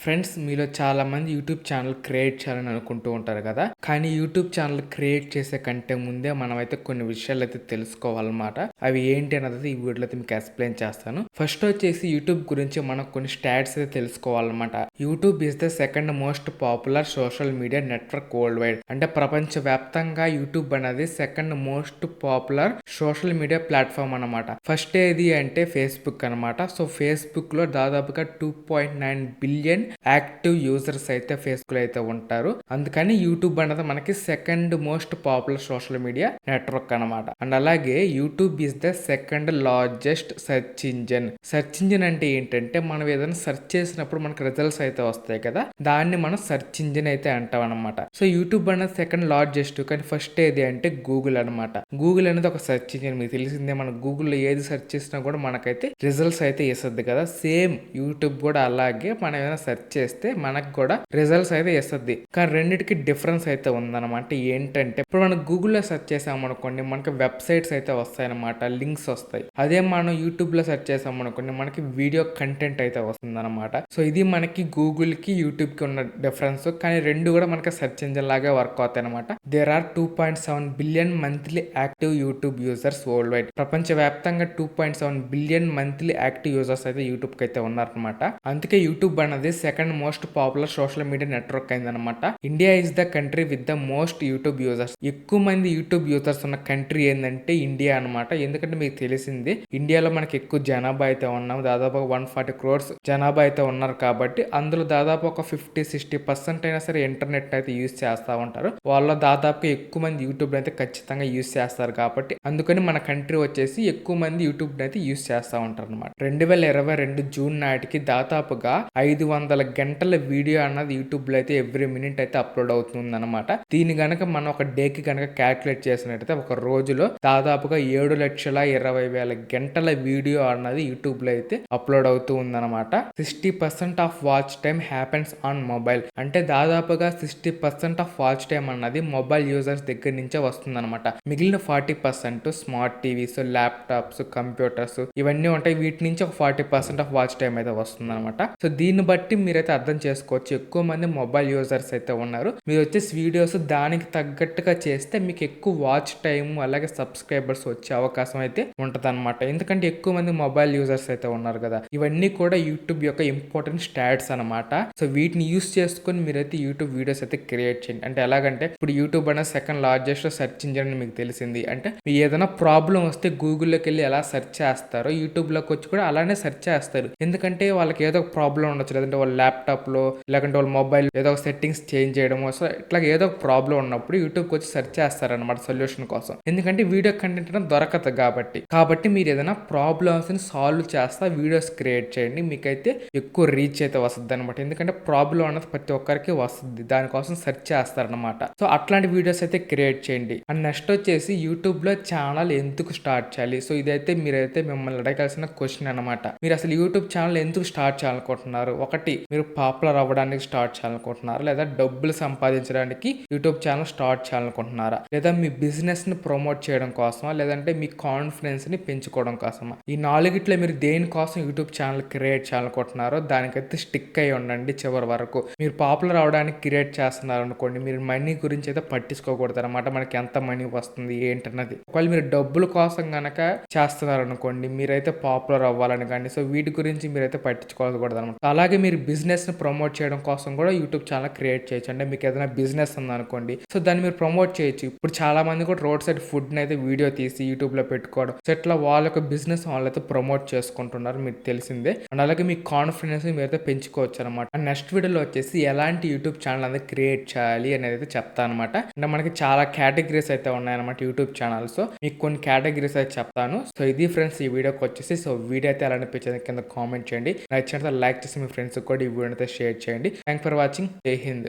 Friends, మీలో చాలా మంది యూట్యూబ్ ఛానల్ క్రియేట్ చేయాలని అనుకుంటూ ఉంటారు కదా. కానీ యూట్యూబ్ ఛానల్ క్రియేట్ చేసే కంటే ముందే మనమైతే కొన్ని విషయాలు అయితే తెలుసుకోవాలన్నమాట. అవి ఏంటి అన్నది ఈ వీడియోలో అయితే మీకు ఎక్స్ప్లెయిన్ చేస్తాను. ఫస్ట్ వచ్చేసి యూట్యూబ్ గురించి మనం కొన్ని స్టాట్స్ అయితే తెలుసుకోవాలన్నమాట. YouTube is the second most popular social media network worldwide. అంటే ప్రపంచ వ్యాప్తంగా యూట్యూబ్ అనేది second most popular social media platform అన్నమాట. ఫస్ట్ ఏది అంటే ఫేస్బుక్ అనమాట. సో ఫేస్బుక్ లో దాదాపుగా 2.9 బిలియన్ యాక్టివ్ యూజర్స్ అయితే ఫేస్బుక్ లో అయితే ఉంటారు. అందుకని యూట్యూబ్ అనేది మనకి second most popular social media network అనమాట. అండ్ అలాగే YouTube is the second largest search engine. Search engine అంటే ఏంటంటే మనం ఏదైనా సెర్చ్ చేసినప్పుడు మనకి రిజల్ట్స్ అయితే వస్తాయి కదా, దాన్ని మనం సెర్చ్ ఇంజిన్ అయితే అంటాం అనమాట. సో యూట్యూబ్ అనేది సెకండ్ లార్జెస్ట్, కానీ ఫస్ట్ ఏది అంటే గూగుల్ అనమాట. గూగుల్ అనేది ఒక సెర్చ్ ఇంజిన్, మీకు తెలిసిందే. మన గూగుల్లో ఏది సెర్చ్ చేసినా కూడా మనకైతే రిజల్ట్స్ అయితే ఇస్తుంది కదా. సేమ్ యూట్యూబ్ కూడా అలాగే మనం ఏదైనా సెర్చ్ చేస్తే మనకు కూడా రిజల్ట్స్ అయితే ఇస్తుంది. కానీ రెండింటికి డిఫరెన్స్ అయితే ఉందన్నమాట. ఏంటంటే ఇప్పుడు మనం గూగుల్లో సెర్చ్ చేసామనుకోండి, మనకి వెబ్సైట్స్ అయితే వస్తాయి అనమాట, లింక్స్ వస్తాయి. అదే మనం యూట్యూబ్ లో సెర్చ్ చేసామనుకోండి, మనకి వీడియో కంటెంట్ అయితే వస్తుంది అనమాట. సో ఇది మనకి గూగుల్ కి యూట్యూబ్ కి ఉన్న డిఫరెన్స్. కానీ రెండు కూడా మనకి సెర్చ్ ఇంజిన్ లాగే వర్క్ అవుతాయి అనమాట. There are 2.7 billion monthly active YouTube users worldwide. ప్రపంచ వ్యాప్తంగా 2.7 బిలియన్ మంత్లీ యాక్టివ్ యూజర్స్ అయితే యూట్యూబ్ కి అయితే ఉన్నారనమాట. అందుకే యూట్యూబ్ అనేది second most popular social media network అయిందనమాట. India is the country with the most YouTube users. ఎక్కువ మంది యూట్యూబ్ యూజర్స్ ఉన్న కంట్రీ ఏంటంటే ఇండియా అనమాట. ఎందుకంటే మీకు తెలిసింది, ఇండియాలో మనకి ఎక్కువ జనాభా అయితే ఉన్నాం. దాదాపు 140 crores జనాభా అయితే ఉన్నారు. కాబట్టి అందులో దాదాపు ఒక 50-60% అయినా సరే ఇంటర్నెట్ అయితే యూజ్ చేస్తూ ఉంటారు. వాళ్ళ దాదాపు ఎక్కువ మంది యూట్యూబ్ అయితే ఖచ్చితంగా యూజ్ చేస్తారు. కాబట్టి అందుకని మన కంట్రీ వచ్చేసి ఎక్కువ మంది యూట్యూబ్ అయితే యూజ్ చేస్తూ ఉంటారు అనమాట. 2022 జూన్ నాటికి దాదాపుగా 500 గంటల వీడియో అన్నది యూట్యూబ్ లో అయితే ఎవ్రీ మినిట్ అయితే అప్లోడ్ అవుతుంది అనమాట. దీని గనక మనం ఒక డేకి గనక క్యాల్కులేట్ చేసినట్టయితే ఒక రోజులో దాదాపుగా 7,20,000 గంటల వీడియో అన్నది యూట్యూబ్ లో అయితే అప్లోడ్ అవుతూ ఉందన్నమాట. 60% of watch time happens on mobile. అంటే దాదాపుగా 60% ఆఫ్ వాచ్ టైమ్ అన్నది మొబైల్ యూజర్స్ దగ్గర నుంచే వస్తుంది అనమాట. మిగిలిన 40% స్మార్ట్ టీవీస్, ల్యాప్టాప్స్, కంప్యూటర్స్ ఇవన్నీ ఉంటాయి. వీటి నుంచి ఒక 40% ఆఫ్ వాచ్ టైం అయితే వస్తుంది అనమాట. సో దీన్ని బట్టి మీరైతే అర్థం చేసుకోవచ్చు, ఎక్కువ మంది మొబైల్ యూజర్స్ అయితే ఉన్నారు. మీరు వచ్చేసి వీడియోస్ దానికి తగ్గట్టుగా చేస్తే మీకు ఎక్కువ వాచ్ టైం అలాగే సబ్స్క్రైబర్స్ వచ్చే అవకాశం అయితే ఉంటది అనమాట. ఎందుకంటే ఎక్కువ మంది మొబైల్ యూజర్స్ అయితే ఉన్నారు కదా. ఇవన్నీ కూడా యూట్యూబ్ యొక్క ఇంపార్టెంట్ స్టాట్స్ అనమాట. సో వీటిని యూస్ చేసుకుని మీరైతే యూట్యూబ్ వీడియోస్ అయితే క్రియేట్ చేయండి. అంటే ఎలాగంటే ఇప్పుడు యూట్యూబ్ అనేది సెకండ్ లార్జెస్ట్ సెర్చ్ ఇంజిన్ అని మీకు తెలిసింది. అంటే మీకు ఏదైనా ప్రాబ్లం వస్తే గూగుల్లోకి వెళ్ళి ఎలా సెర్చ్ చేస్తారో యూట్యూబ్ లోకి వచ్చి కూడా అలానే సెర్చ్ చేస్తారు. ఎందుకంటే వాళ్ళకి ఏదో ఒక ప్రాబ్లం ఉండొచ్చు, లేదంటే వాళ్ళ ల్యాప్టాప్ లో లేకుంటే వాళ్ళ మొబైల్ ఏదో ఒక సెట్టింగ్స్ చేంజ్ చేయడము. సో ఇట్లా ఏదో ఒక ప్రాబ్లం ఉన్నప్పుడు యూట్యూబ్కి వచ్చి సెర్చ్ చేస్తారనమాట సొల్యూషన్ కోసం. ఎందుకంటే వీడియో కంటెంట్ దొరకదు కాబట్టి మీరు ఏదైనా ప్రాబ్లమ్స్ ని సాల్వ్ చేస్తా వీడియోస్ క్రియేట్ చేయండి. మీకైతే ఎక్కువ రీచ్ అయితే వస్తుంది అనమాట. ఎందుకంటే ప్రాబ్లం అన్నది ప్రతి ఒక్కరికి వస్తుంది, దానికోసం సెర్చ్ చేస్తారనమాట. సో అట్లాంటి వీడియోస్ అయితే క్రియేట్ చేయండి. అండ్ నెక్స్ట్ వచ్చేసి యూట్యూబ్ లో ఛానల్ ఎందుకు స్టార్ట్ చేయాలి. సో ఇదైతే మీరైతే మిమ్మల్ని అడగాల్సిన క్వశ్చన్ అనమాట. మీరు అసలు యూట్యూబ్ ఛానల్ ఎందుకు స్టార్ట్ చేయాలనుకుంటున్నారు? ఒకటి, మీరు పాపులర్ అవ్వడానికి స్టార్ట్ చేయాలనుకుంటున్నారా, లేదా డబ్బులు సంపాదించడానికి యూట్యూబ్ ఛానల్ స్టార్ట్ చేయాలనుకుంటున్నారా, లేదా మీ బిజినెస్ ని ప్రమోట్ చేయడం కోసమా, లేదంటే మీ కాన్ఫిడెన్స్ ని పెంచుకోవడం కోసమా? ఈ నాలుగిట్లో మీరు దేనికోసం యూట్యూబ్ ఛానల్ క్రియేట్ చేయాలనుకుంటున్నారో దానికైతే స్టిక్ అయి ఉండండి చివరి వరకు. మీరు పాపులర్ అవడానికి క్రియేట్ చేస్తున్నారు అనుకోండి, మీరు మనీ గురించి అయితే పట్టించుకోకూడదు అనమాట. మనకి ఎంత మనీ వస్తుంది ఏంటన్నది. ఒకవేళ మీరు డబ్బుల కోసం గనక చేస్తున్నారు అనుకోండి, మీరైతే పాపులర్ అవ్వాలని కానీ సో వీటి గురించి మీరైతే పట్టించుకోకూడదు అనమాట. అలాగే మీరు బిజినెస్ ని ప్రమోట్ చేయడం కోసం కూడా యూట్యూబ్ ఛానల్ క్రియేట్ చేయొచ్చు. అంటే మీకు ఏదైనా బిజినెస్ ఉందనుకోండి, సో దాన్ని మీరు ప్రమోట్ చేయొచ్చు. ఇప్పుడు చాలా మంది కూడా రోడ్ సైడ్ ఫుడ్ ని అయితే వీడియో తీసి యూట్యూబ్ లో పెట్టుకోవడం, సో ఇట్లా వాళ్ళ యొక్క బిజినెస్ వాళ్ళైతే ప్రమోట్ చేసుకుంటున్నారు, మీకు తెలిసిందే. అండ్ అలాగే మీ కాన్ఫిడెన్స్ మీరైతే పెంచుకోవచ్చు అనమాట. అండ్ నెక్స్ట్ వీడియోలో వచ్చేసి ఎలాంటి యూట్యూబ్ ఛానల్ అనేది క్రియేట్ చేయాలి అనేది అయితే చెప్తాను అనమాట. అంటే మనకి చాలా కేటగిరీస్ అయితే ఉన్నాయన్నమాట యూట్యూబ్ ఛానల్స్. మీకు కొన్ని కేటగిరీస్ అయితే చెప్తాను. సో ఇది ఫ్రెండ్స్ ఈ వీడియోకి వచ్చేసి. సో వీడియో అయితే ఎలా అనిపించింది కింద కామెంట్ చేయండి. నచ్చినట్లయితే లైక్ చేసి మీ ఫ్రెండ్స్ కూడా ఈ వీడియో అయితే షేర్ చేయండి. Thank for watching. జై హింద్.